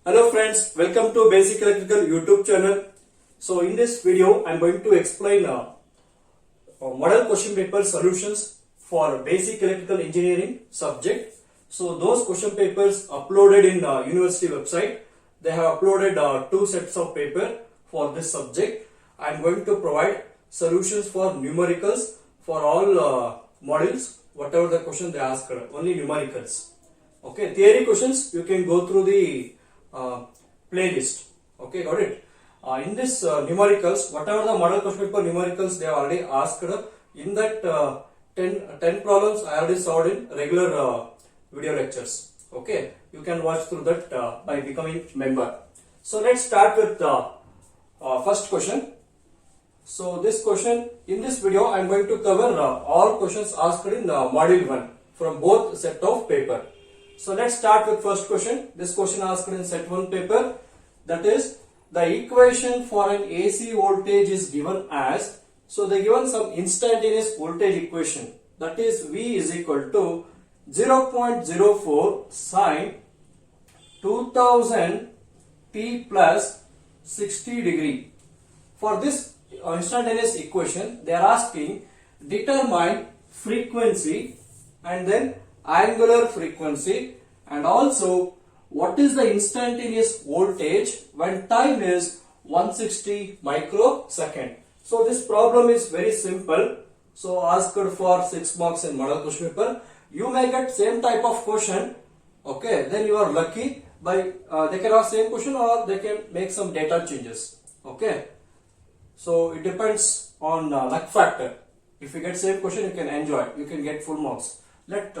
Hello friends, welcome to Basic Electrical YouTube channel. So in this video, I am going to explain model question paper solutions for Basic Electrical Engineering subject. So those question papers uploaded in university website. They have uploaded 2 sets of paper for this subject. I am going to provide solutions for numericals for all modules, whatever the question they ask, only numericals. Okay, theory questions you can go through the playlist. Okay, got it. In this numericals, whatever the model question paper numericals they have already asked, in that 10 problems I already solved in regular video lectures. Okay, you can watch through that by becoming member. So let's start with the first question. So this question, in this video I am going to cover all questions asked in module 1 from both set of paper. So let's start with first question. This question asked in set 1 paper, that is the equation for an AC voltage is given as, so they given some instantaneous voltage equation, that is V is equal to 0.04 sine 2000 t plus 60 degree. For this instantaneous equation they are asking determine frequency and then angular frequency, and also what is the instantaneous voltage when time is 160 microsecond. So this problem is very simple. So asked for 6 marks in model question paper. You may get same type of question. Okay, then you are lucky by they can ask same question or they can make some data changes. Okay, so it depends on luck factor. If you get same question, you can enjoy. You can get full marks. Let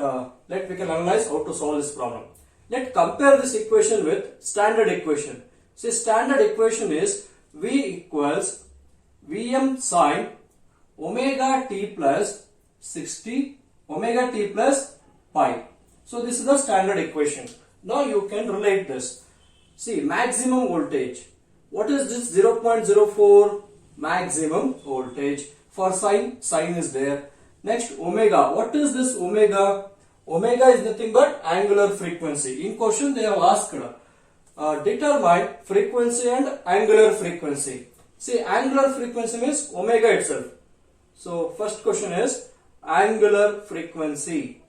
we can analyze how to solve this problem. Let's compare this equation with standard equation. See, standard equation is V equals Vm sine omega t plus 60 omega t plus pi. So this is the standard equation. Now you can relate this. See, maximum voltage. What is this 0.04 maximum voltage? For sine, sine is there. Next, omega. What is this omega? Omega is nothing but angular frequency. In question they have asked determine frequency and angular frequency. See, angular frequency means omega itself. So first question is angular frequency.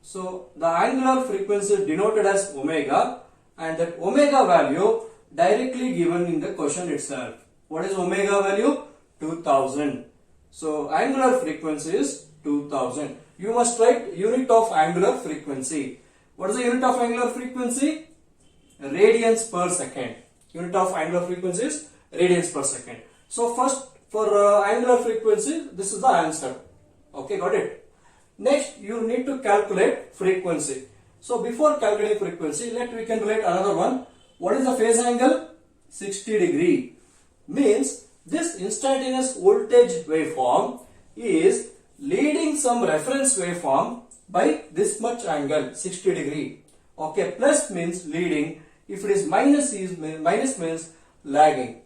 So the angular frequency is denoted as omega, and that omega value directly given in the question itself. What is omega value? 2000. So angular frequency is 2000. You must write unit of angular frequency. What is the unit of angular frequency? Radians per second. Unit of angular frequency is radians per second. So first for angular frequency, this is the answer. Okay, got it. Next you need to calculate frequency. So before calculating frequency, we can relate another one. What is the phase angle? 60 degree. Means this instantaneous voltage waveform is leading some reference waveform by this much angle, 60 degree. Okay, plus means leading. If it is minus means lagging.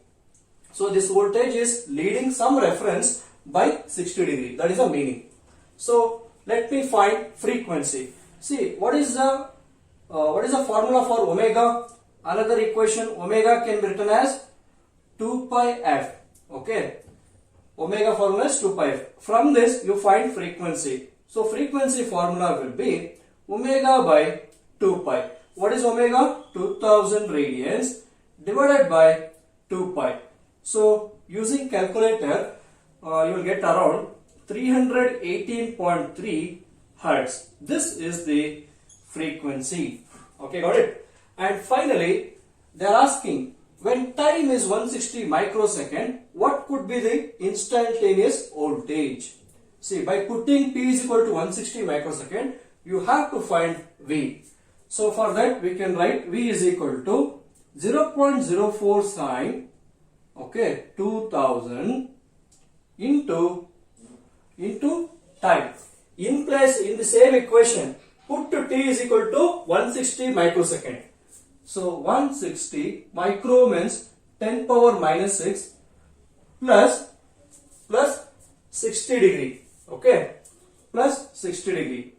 So this voltage is leading some reference by 60 degree. That is the meaning. So let me find frequency. See, what is the formula for omega? Another equation, omega can be written as 2 pi f. Okay, omega formula is 2 pi f. From this you find frequency. So frequency formula will be omega by 2 pi. What is omega? 2000 radians divided by 2 pi. So using calculator you will get around 318.3 hertz. This is the frequency. Okay, got it. And finally they are asking, when time is 160 microsecond, what could be the instantaneous voltage? See, by putting t is equal to 160 microsecond, you have to find V. So for that we can write V is equal to 0.04 sine, okay, 2000 into time. In the same equation, put to t is equal to 160 microsecond. So 160 micro means 10 power minus 6 plus 60 degree. Okay, plus 60 degree.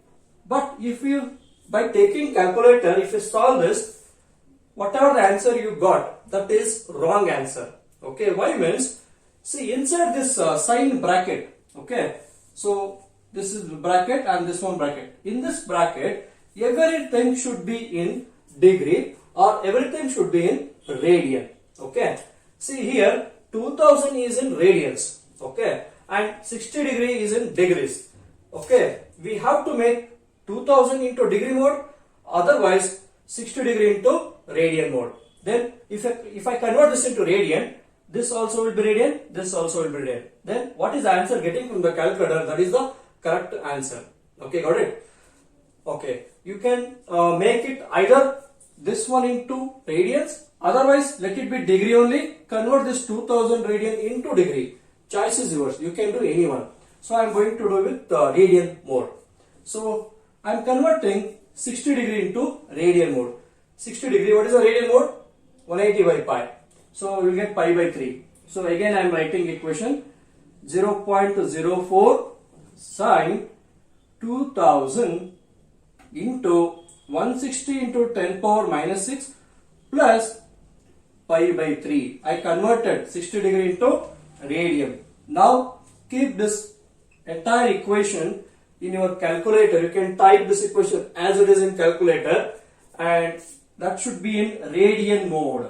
But if you by taking calculator, if you solve this, whatever the answer you got, that is wrong answer. Okay, why means, see inside this sign bracket, okay, so this is bracket and this one bracket. In this bracket, everything should be in degree or everything should be in radian. Okay, see here 2000 is in radians, okay, and 60 degree is in degrees. Okay, we have to make 2000 into degree mode, otherwise 60 degree into radian mode. Then if I convert this into radian, this also will be radian, this also will be radian. Then what is the answer getting from the calculator? That is the correct answer. Okay, got it? Okay, you can make it either this one into radians, otherwise let it be degree only. Convert this 2000 radian into degree. Choice is yours. You can do any one. So I am going to do with radian mode. So I am converting 60 degree into radian mode. 60 degree, what is the radian mode? 180 by pi. So we will get pi by 3. So again I am writing equation 0.04 sine 2000 into 160 into 10 power minus 6 plus pi by 3. I converted 60 degree into radian. Now keep this entire equation in your calculator. You can type this equation as it is in calculator, and that should be in radian mode.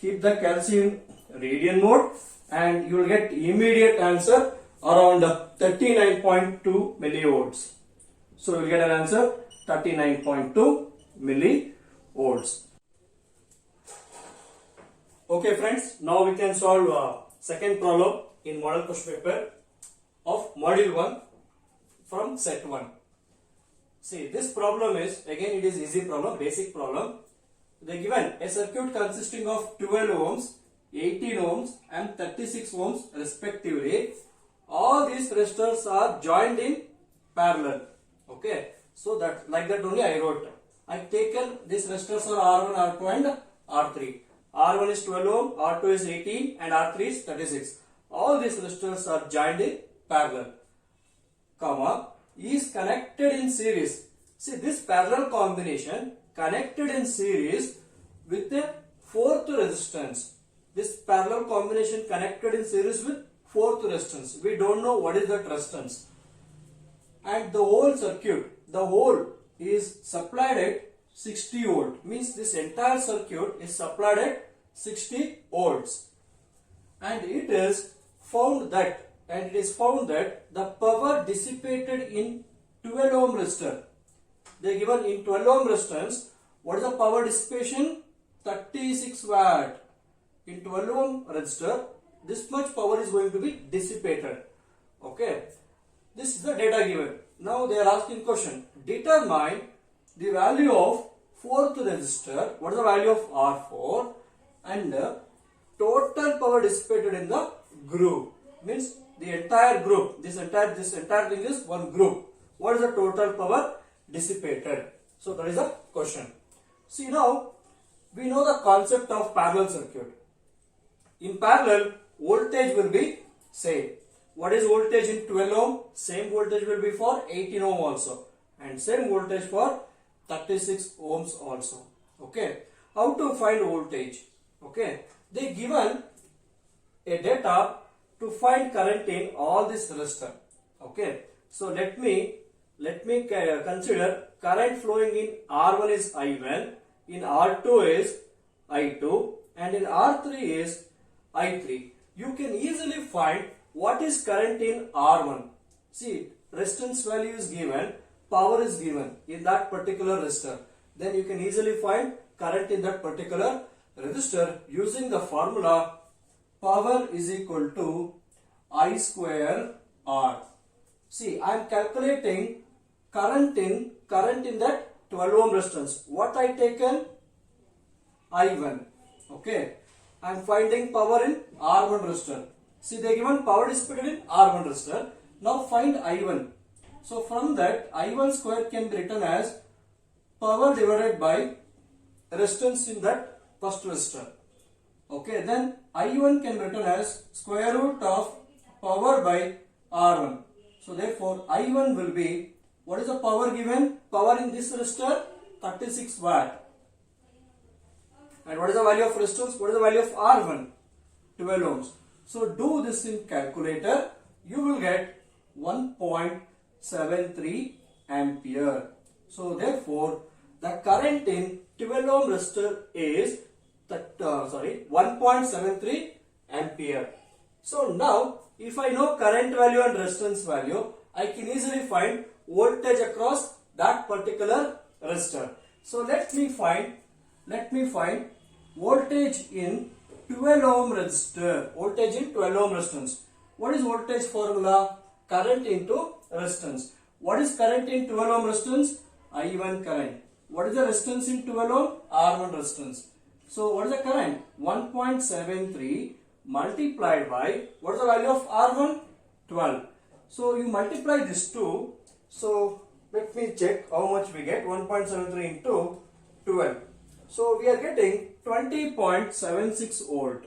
Keep the calcium radian mode and you will get immediate answer around 39.2 millivolts. So you will get an answer 39.2 millivolts. Okay friends, now we can solve second problem in model question paper of module 1 from set 1. See, this problem is, again it is easy problem, basic problem. They given a circuit consisting of 12 ohms, 18 ohms and 36 ohms respectively. All these resistors are joined in parallel. Okay, so that like that only I wrote. I taken these resistors are R1, R2 and R3. R1 is 12 ohm, R2 is 18 and R3 is 36. All these resistors are joined in parallel, comma, is connected in series. See, this parallel combination connected in series with a fourth resistance. This parallel combination connected in series with fourth resistance. We don't know what is that resistance. And the whole circuit, the whole is supplied at 60 volt. Means this entire circuit is supplied at 60 volts. And it is found that the power dissipated in 12 ohm resistor. They given in 12 ohm resistance, what is the power dissipation? 36 watt. In 12 ohm resistor, this much power is going to be dissipated. Okay, this is the data given. Now they are asking question, determine the value of fourth resistor. What is the value of R4 and the total power dissipated in the group? Means the entire group, this entire thing is one group. What is the total power dissipated? So that is the question. See, now we know the concept of parallel circuit. In parallel, voltage will be same. What is voltage in 12 ohm? Same voltage will be for 18 ohm also, and same voltage for 36 ohms also. Okay, how to find voltage? Okay, they given a data to find current in all this resistor. Okay, so let me consider current flowing in R1 is I1, in R2 is I2 and in R3 is I3. You can easily find what is current in R1. See, resistance value is given, power is given in that particular resistor. Then you can easily find current in that particular resistor using the formula power is equal to I square R. See, I am calculating current in that 12 ohm resistance. What I taken? I1. Okay, I am finding power in R1 resistor. See, they given power dissipated in R1 resistor. Now find I1. So from that, I1 square can be written as power divided by resistance in that first resistor. Okay, then I1 can be written as square root of power by R1. So therefore, I1 will be, what is the power given? Power in this resistor? 36 watt. And what is the value of resistance? What is the value of R1? 12 ohms. So do this in calculator. You will get 1.73 ampere. So therefore, the current in 12 ohm resistor is 1.73 ampere. So now, if I know current value and resistance value, I can easily find voltage across that particular resistor. So let me find voltage in 12 ohm resistor. Voltage in 12 ohm resistance. What is voltage formula? Current into resistance. What is current in 12 ohm resistance? I1 current. What is the resistance in 12 ohm? R1 resistance. So what is the current? 1.73 multiplied by, what is the value of R1? 12. So you multiply this two. So let me check how much we get. 1.73 into 12. So we are getting 20.76 volt.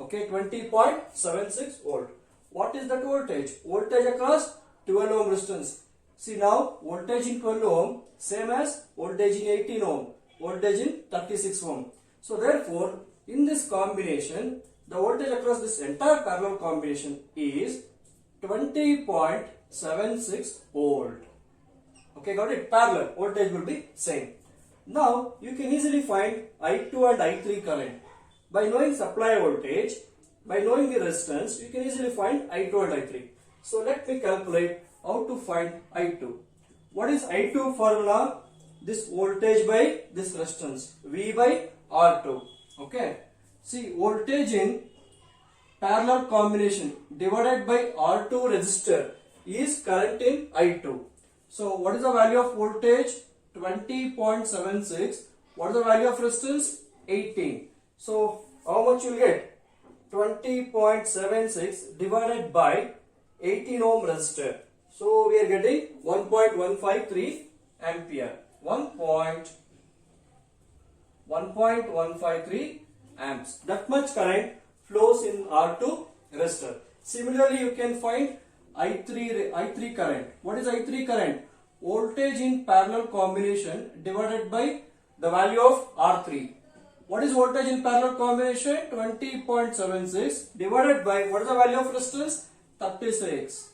Okay, 20.76 volt. What is that voltage? Voltage across 12 ohm resistance. See now, voltage in 12 ohm same as voltage in 18 ohm, voltage in 36 ohm. So therefore, in this combination, the voltage across this entire parallel combination is 20.76 volt. Okay, got it? Parallel voltage will be same. Now you can easily find I2 and I3 current. By knowing supply voltage, by knowing the resistance, you can easily find I2 and I3. So let me calculate how to find I2. What is I2 formula? This voltage by this resistance, V by R2. Okay. See, voltage in parallel combination divided by R2 resistor is current in I2. So what is the value of voltage? 20.76. What is the value of resistance? 18. So how much you will get? 20.76 divided by 18 ohm resistor. So we are getting 1.153 ampere. 1.153 amps. That much current flows in R2 resistor. Similarly, you can find I3 current. What is I3 current? Voltage in parallel combination divided by the value of R3. What is voltage in parallel combination? 20.76 divided by, what is the value of resistance? 36.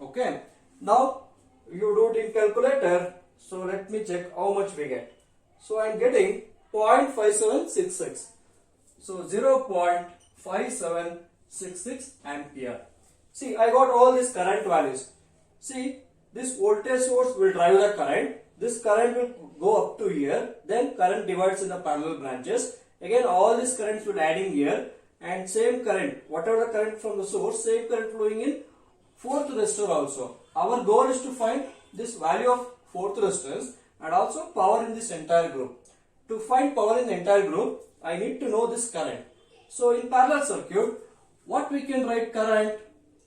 Okay. Now you do it in calculator. So let me check how much we get. So I am getting 0.5766. So 0.5766 ampere. See, I got all these current values. See, this voltage source will drive the current. This current will go up to here. Then current divides in the parallel branches. Again, all these currents will add in here. And same current, whatever the current from the source, same current flowing in fourth resistor also. Our goal is to find this value of fourth resistance and also power in this entire group. To find power in the entire group, I need to know this current. So in parallel circuit, what we can write current?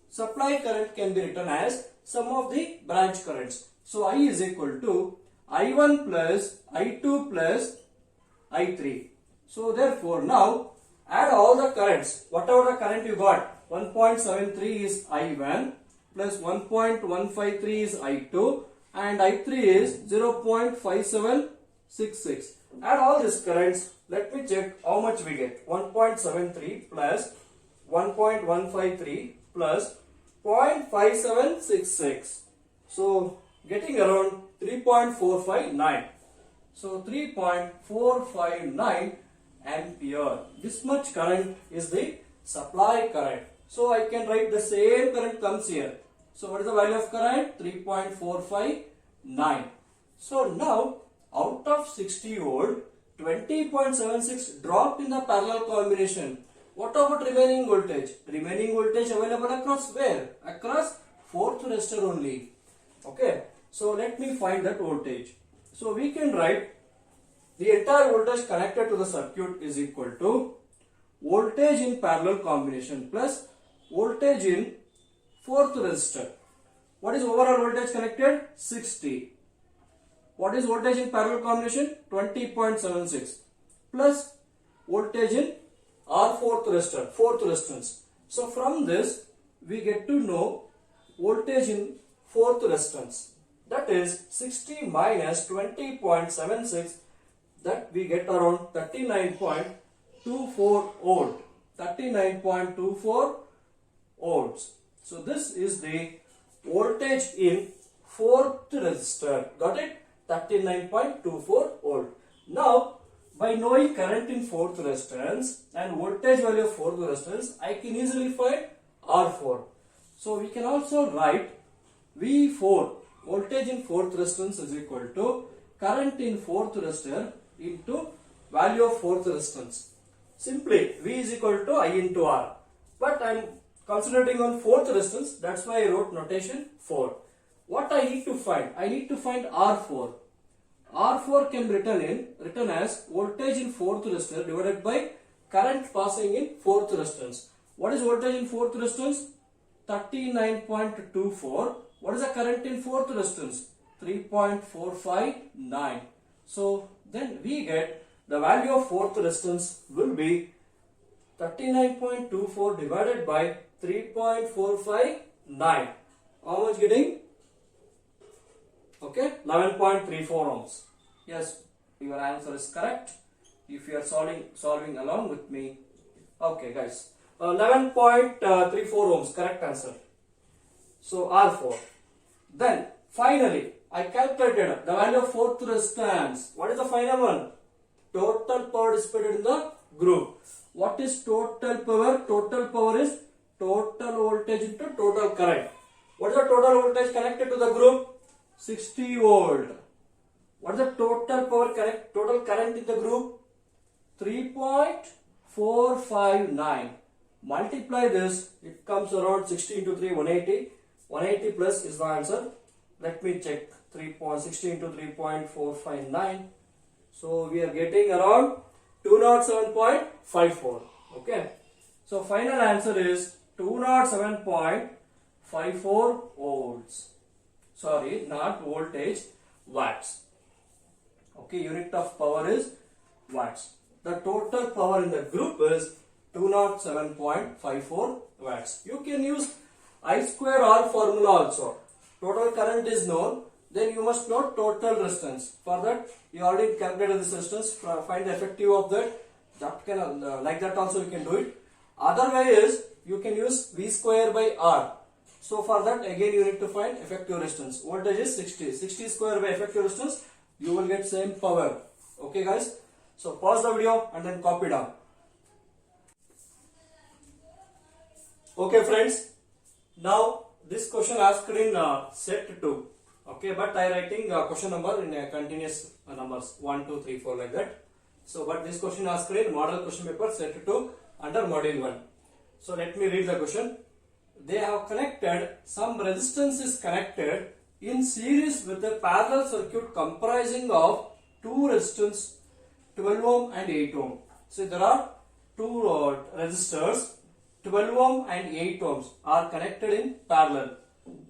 Supply current can be written as sum of the branch currents. So I is equal to I1 plus I2 plus I3. So therefore now add all the currents. Whatever the current you got, 1.73 is I1 plus 1.153 is I2 and I3 is 0.5766. Add all these currents. Let me check how much we get. 1.73 plus 1.153 plus 0.5766. So getting around 3.459. So 3.459 ampere. This much current is the supply current. So I can write the same current comes here. So what is the value of current? 3.459. So now out of 60 volt, 20.76 dropped in the parallel combination. What about remaining voltage? Remaining voltage available across where? Across fourth resistor only. Okay. So let me find that voltage. So we can write the entire voltage connected to the circuit is equal to voltage in parallel combination plus voltage in fourth resistor. What is overall voltage connected? 60. What is voltage in parallel combination? 20.76 plus voltage in R fourth resistor, fourth resistance. So from this we get to know voltage in fourth resistance. That is 60 minus 20.76 that we get around 39.24 volt. 39.24 volts. So this is the voltage in fourth resistor. Got it? 39.24 volt. Now, by knowing current in fourth resistance and voltage value of fourth resistance, I can easily find R4. So we can also write V4, voltage in fourth resistance, is equal to current in fourth resistor into value of fourth resistance. Simply V is equal to I into R. But I am concentrating on fourth resistance, that's why I wrote notation 4. What I need to find? I need to find R4. R4 can be written as voltage in fourth resistor divided by current passing in fourth resistance. What is voltage in fourth resistance? 39.24. What is the current in fourth resistance? 3.459. So then we get the value of fourth resistance will be 39.24 divided by 3.459. How much getting? Okay, 11.34 ohms. Yes, your answer is correct. If you are solving along with me. Okay, guys. 11.34 ohms, correct answer. So R4. Then finally, I calculated the value of fourth resistance. What is the final one? Total power dissipated in the group. What is total power? Total power is total voltage into total current. What is the total voltage connected to the group? 60 volt. What is the total power total current in the group? 3.459. Multiply this, it comes around 60 into 3, 180. 180 plus is the answer. Let me check. 3.60 into 3.459. So we are getting around 207.54. Okay. So final answer is 207.54 volts. Sorry, not voltage, watts. Okay, unit of power is watts. The total power in the group is 207.54 watts. You can use I square R formula also. Total current is known, then you must know total resistance. For that, you already calculated this resistance. Find the effective of that. That can like that also you can do it. Other way is you can use V square by R. So for that again you need to find effective resistance. Voltage is 60. 60 square by effective resistance, you will get same power. Okay guys. So pause the video and then copy down. Okay friends. Now this question asked in set 2. Okay, but I writing question number in continuous numbers 1, 2, 3, 4 like that. So but this question asked in model question paper set 2 under module 1. So let me read the question. They have connected, some resistance is connected in series with a parallel circuit comprising of two resistors 12 ohm and 8 ohm. So there are two resistors 12 ohm and 8 ohms are connected in parallel.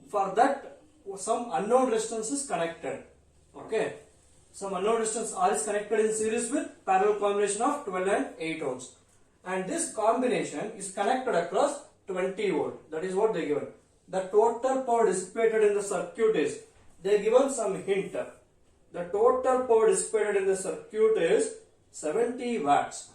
For that some unknown resistance is connected. Okay. Some unknown resistance R is connected in series with parallel combination of 12 and 8 ohms. And this combination is connected across 20 volt. That is what they given. The total power dissipated in the circuit is, they given some hint. The total power dissipated in the circuit is 70 watts.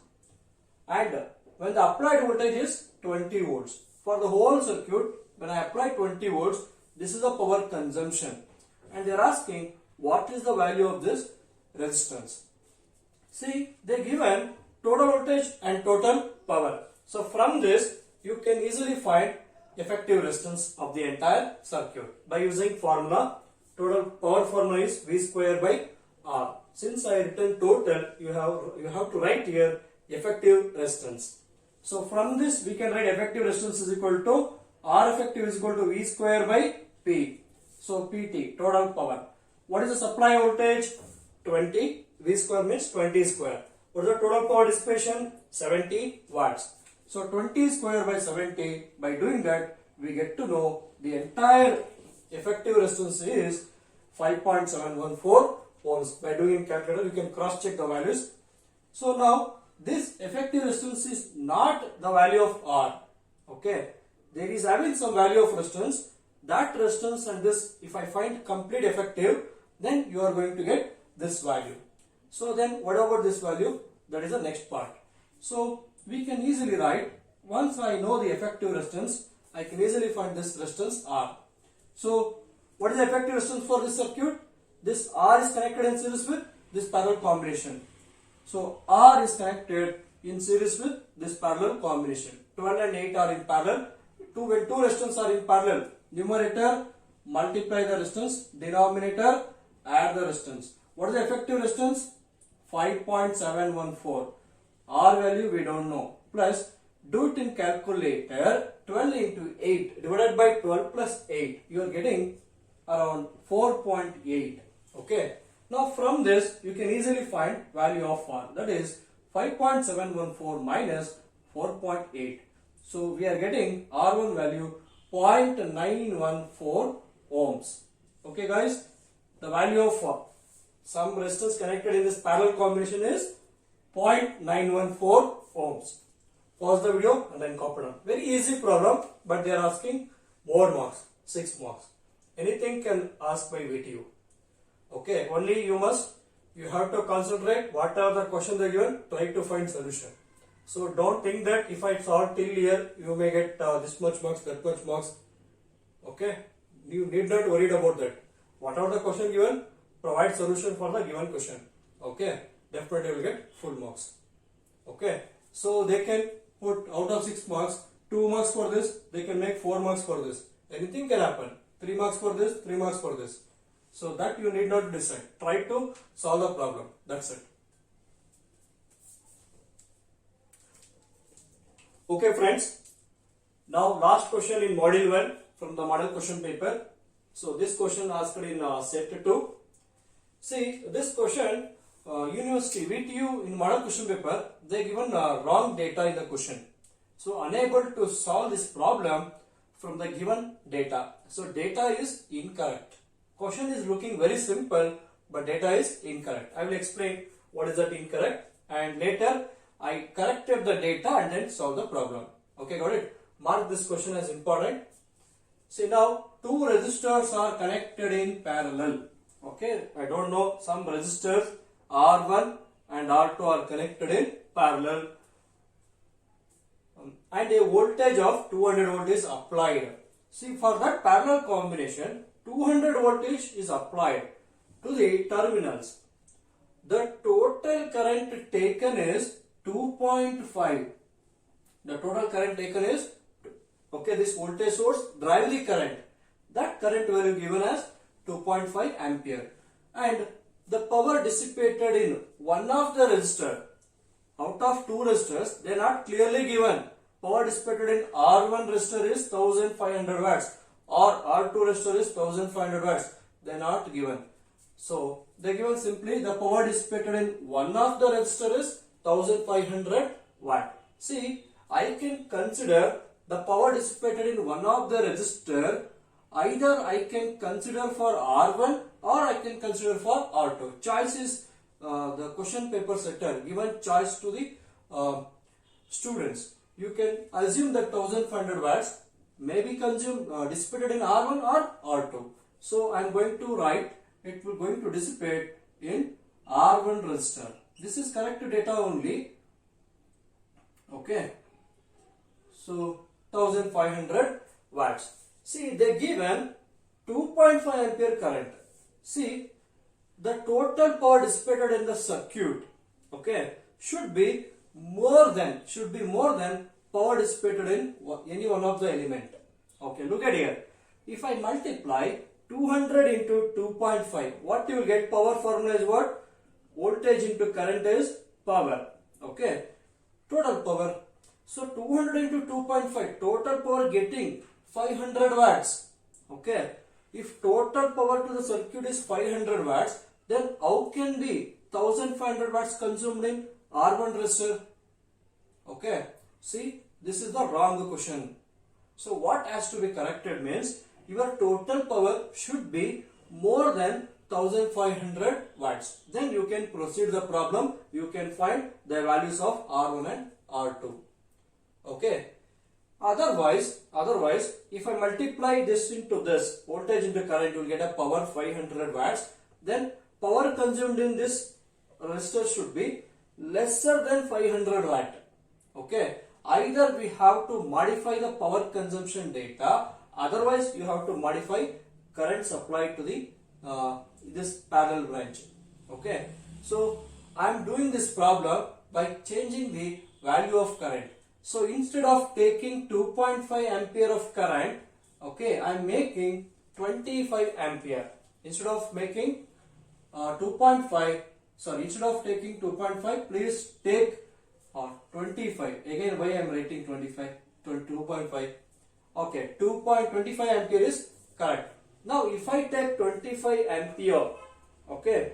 And when the applied voltage is 20 volts. For the whole circuit, when I apply 20 volts, this is the power consumption. And they are asking, what is the value of this resistance? See, they given total voltage and total power. So from this, you can easily find effective resistance of the entire circuit by using formula. Total power formula is V square by R. Since I written total, you have to write here effective resistance. So from this, we can write effective resistance is equal to R effective is equal to V square by P. So PT, total power. What is the supply voltage? 20. V square means 20 square. What is the total power dissipation? 70 watts. So 20 square by 70. By doing that, we get to know the entire effective resistance is 5.714 ohms. By doing in calculator, you can cross check the values. So now this effective resistance is not the value of R. Okay. There is having some value of resistance. That resistance and this, if I find complete effective, then you are going to get this value. So then what about this value? That is the next part. So we can easily write, once I know the effective resistance, I can easily find this resistance R. So what is the effective resistance for this circuit? This R is connected in series with this parallel combination. So R is connected in series with this parallel combination. 12 and 8 are in parallel. When two resistors are in parallel, numerator multiply the resistance, denominator add the resistance. What is the effective resistance? 5.714. R value we don't know. Plus, do it in calculator. 12 into 8 divided by 12 plus 8. You are getting around 4.8. Okay. Now from this you can easily find value of R. That is 5.714 minus 4.8. So we are getting R1 value 0.914 ohms. Okay guys. The value of some resistors connected in this parallel combination is 0.914 ohms. Pause the video and then copy down. Very easy problem, but they are asking more marks, 6 marks. Anything can ask by VTU. Okay, only you have to concentrate whatever the question they given, try to find solution. So don't think that if I solve till here, you may get this much marks, that much marks. Okay, you need not worry about that. Whatever the question given, provide solution for the given question. Okay, definitely will get full marks. Okay, so they can put out of 6 marks, 2 marks for this, they can make 4 marks for this. Anything can happen. 3 marks for this, 3 marks for this. So that you need not decide. Try to solve the problem. That's it. Okay friends. Now last question in module 1 from the model question paper. So this question asked in set 2. See this question, University VTU in model question paper, they given wrong data in the question. So unable to solve this problem from the given data. So data is incorrect. Question is looking very simple, but data is incorrect. I will explain what is that incorrect, and later I corrected the data and then solve the problem. Okay, got it? Mark this question as important. See now, two resistors are connected in parallel. Okay, I don't know, some resistors R1 and R2 are connected in parallel, and a voltage of 200 volt is applied. See, for that parallel combination, 200 voltage is applied to the terminals. The total current taken is 2.5. The total current taken is, okay, this voltage source drive the current. That current value given as 2.5 ampere. And the power dissipated in one of the resistor, out of two resistors, they are not clearly given. Power dissipated in R1 resistor is 1500 watts or R2 resistor is 1500 watts. They are not given. So they are given simply the power dissipated in one of the resistor is 1500 watt. See, I can consider the power dissipated in one of the resistor. Either I can consider for R1 or I can consider for R2. Choice is the question paper setter given choice to the students. You can assume that 1500 watts may be consumed dissipated in R1 or R2. So I am going to write it will going to dissipate in R1 resistor. This is correct data only. Okay. So 1500 watts. See, they given 2.5 ampere current. See, the total power dissipated in the circuit, okay, should be more than power dissipated in any one of the element. Okay, look at here. If I multiply 200 into 2.5, what you will get? Power formula is what? Voltage into current is power. Okay, total power. So 200 into 2.5, total power getting 500 watts. Okay, if total power to the circuit is 500 watts, then how can be 1500 watts consumed in R1 resistor? Okay, see, this is the wrong question. So what has to be corrected means your total power should be more than 1500 watts. Then you can proceed the problem. You can find the values of R1 and R2. Okay. Otherwise, if I multiply this into this, voltage into current, you will get a power 500 watts. Then power consumed in this resistor should be lesser than 500 watt. Okay, either we have to modify the power consumption data, otherwise you have to modify current supplied to the this parallel branch. Okay, so I am doing this problem by changing the value of current. So instead of taking 2.5 ampere of current, okay, I am making 25 ampere. Instead of making 2.5, sorry, instead of taking 2.5, please take 25. Again, why I am writing 25, 2.5. Okay, 2.25 ampere is correct. Now, if I take 25 ampere, okay,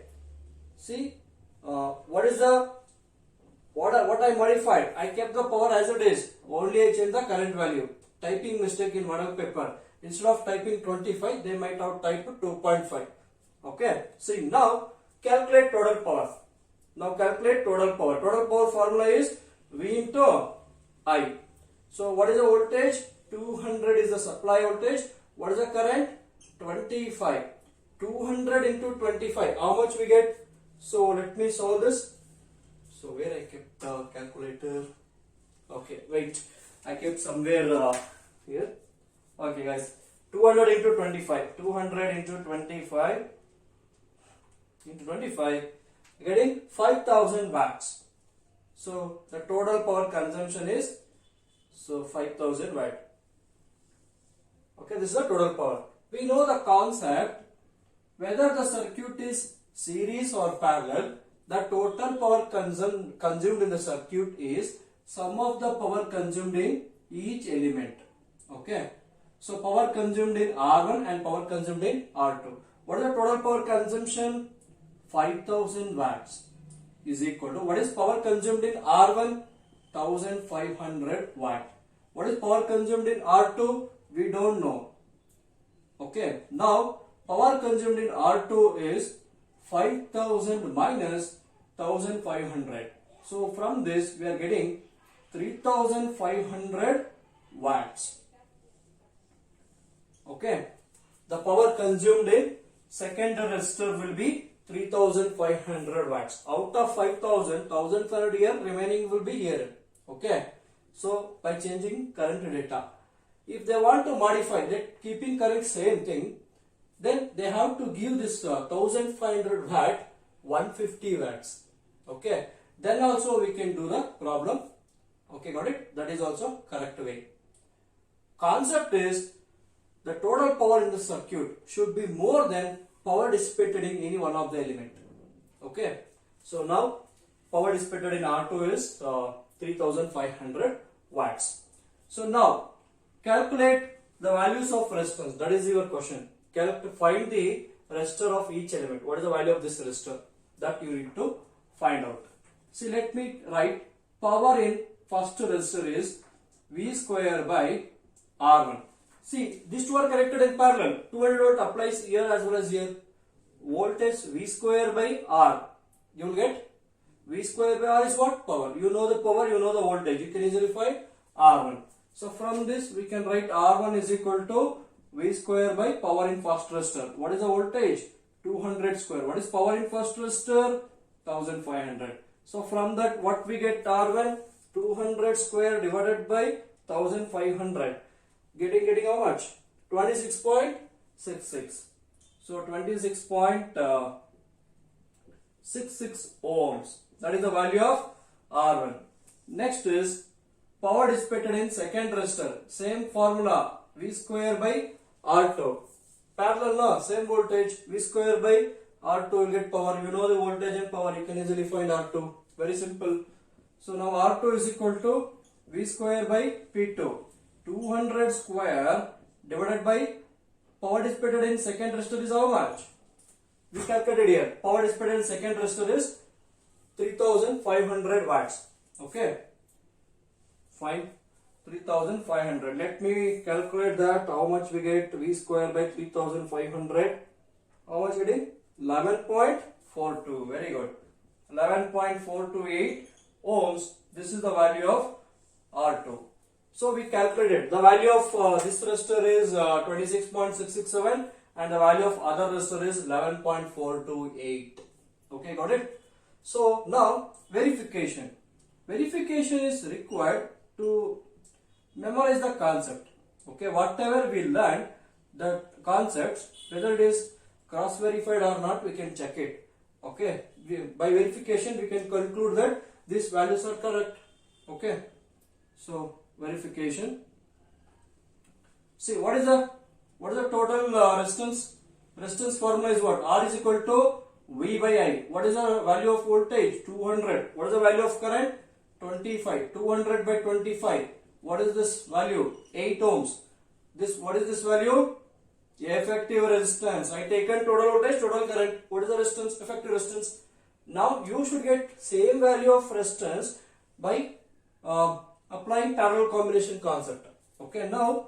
see, what I modified? I kept the power as it is. Only I changed the current value. Typing mistake in one of paper. Instead of typing 25, they might have typed 2.5. Okay. See, now calculate total power. Now calculate total power. Total power formula is V into I. So what is the voltage? 200 is the supply voltage. What is the current? 25. 200 into 25. How much we get? So let me solve this. So where I kept the calculator? Okay, wait. I kept somewhere here. Okay, guys. 200 into 25. 200 into 25 into 25. Getting 5000 watts. So the total power consumption is 5000 watt. Okay, this is the total power. We know the concept. Whether the circuit is series or parallel, the total power consumed in the circuit is sum of the power consumed in each element. Okay. So power consumed in R1 and power consumed in R2. What is the total power consumption? 5000 watts is equal to, what is power consumed in R1? 1500 watt. What is power consumed in R2? We don't know. Okay. Now power consumed in R2 is 5000 minus 1500. So from this we are getting 3500 watts. Okay. The power consumed in second resistor will be 3500 watts. Out of 5000, 1500 here, remaining will be here. Okay. So by changing current data, if they want to modify that, keeping current same thing, then they have to give this 1500 watt 150 watts. Okay. Then also we can do the problem. Okay, got it? That is also correct way. Concept is the total power in the circuit should be more than power dissipated in any one of the element. Okay. So now power dissipated in R2 is 3500 watts. So now calculate the values of resistance. That is your question. Find the resistor of each element. What is the value of this resistor? That you need to find out. See, let me write power in first resistor is V square by R1. See, these two are connected in parallel. 200 watt applies here as well as here. Voltage V square by R. You will get V square by R is what? Power. You know the power, you know the voltage. You can easily find R1. So from this we can write R1 is equal to V square by power in first resistor. What is the voltage? 200 square. What is power in first resistor? 1500. So from that what we get R1? 200 square divided by 1500. Getting how much? 26.66. So 26.66 ohms. That is the value of R1. Next is power dissipated in second resistor. Same formula. V square by R2. Parallel law. Same voltage. V square by R2 will get power. You know the voltage and power. You can easily find R2. Very simple. So now R2 is equal to V square by P2. 200 square divided by power dissipated in second resistor is how much? We calculated here. Power dissipated in second resistor is 3500 watts. Okay. Fine. 3500. Let me calculate that. How much we get? V square by 3500. How much getting? 11.42. Very good. 11.428 ohms. This is the value of R2. So we calculated the value of this resistor is 26.667 and the value of other resistor is 11.428. Okay, got it? So now verification. Verification is required to memorize the concept. Okay, whatever we learn, the concepts, whether it is cross verified or not, we can check it. Okay, by verification we can conclude that these values are correct. Okay, so verification. See, what is the total resistance? Resistance formula is what? R is equal to V by I. What is the value of voltage? 200. What is the value of current? 25. 200 by 25. What is this value? 8 ohms. What is this value? Effective resistance. I taken total voltage, total current. What is the resistance? Effective resistance. Now you should get same value of resistance by applying parallel combination concept. Okay, now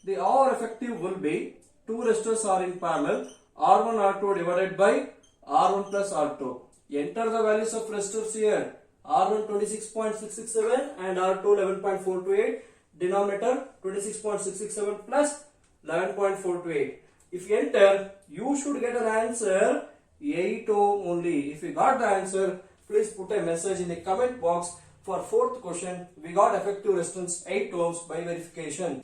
the R effective will be two resistors are in parallel, R1 R2 divided by R1 plus R2. Enter the values of resistors here. R1 26.667 and R2 11.428. Denominator 26.667 plus 11.428. If you enter, you should get an answer 8 ohm only. If you got the answer, please put a message in the comment box. For fourth question, we got effective resistance 8 ohms by verification.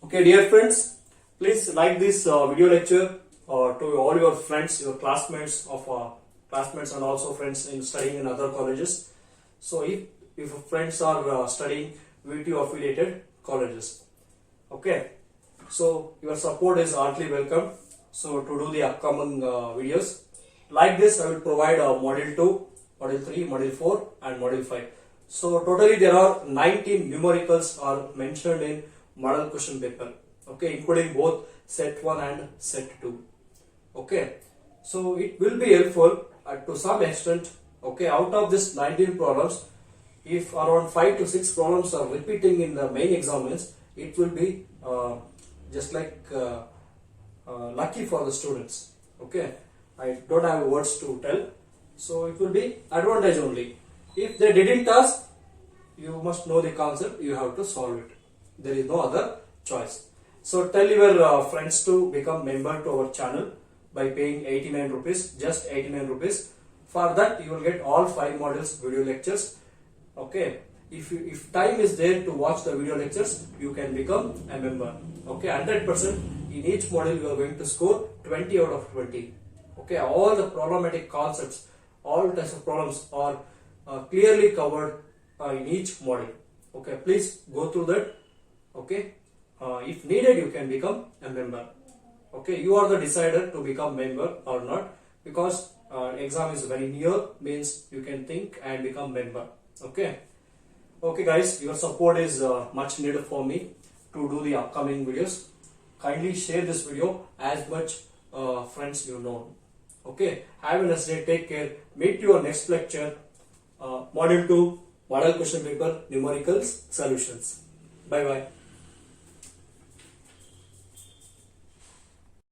Okay, dear friends, please like this video lecture to all your friends, your classmates and also friends in studying in other colleges. So if friends are studying VTU affiliated colleges. Okay, so your support is heartily welcome. So to do the upcoming videos like this, I will provide module 2, module 3, module 4 and module 5. So totally there are 19 numericals are mentioned in model question paper. Okay, including both set 1 and set 2. Okay, so it will be helpful to some extent. Okay, out of this 19 problems, if around 5 to 6 problems are repeating in the main exams, it will be just like lucky for the students. Okay, I don't have words to tell, so it will be advantage only. If they didn't ask, you must know the concept, you have to solve it. There is no other choice. So tell your friends to become member to our channel by paying 89 rupees, just 89 rupees. For that you will get all 5 modules video lectures. Okay, if time is there to watch the video lectures, you can become a member. Okay, 100% in each module you are going to score 20 out of 20. Okay, all the problematic concepts, all types of problems are clearly covered in each module. Okay, please go through that. Okay, if needed you can become a member. Okay, you are the decider to become member or not, because exam is very near, means you can think and become member. Okay, guys, your support is much needed for me to do the upcoming videos. Kindly share this video as much friends you know. Okay, have a nice day, take care, meet your next lecture, module 2, model question paper, numericals, solutions. Bye bye.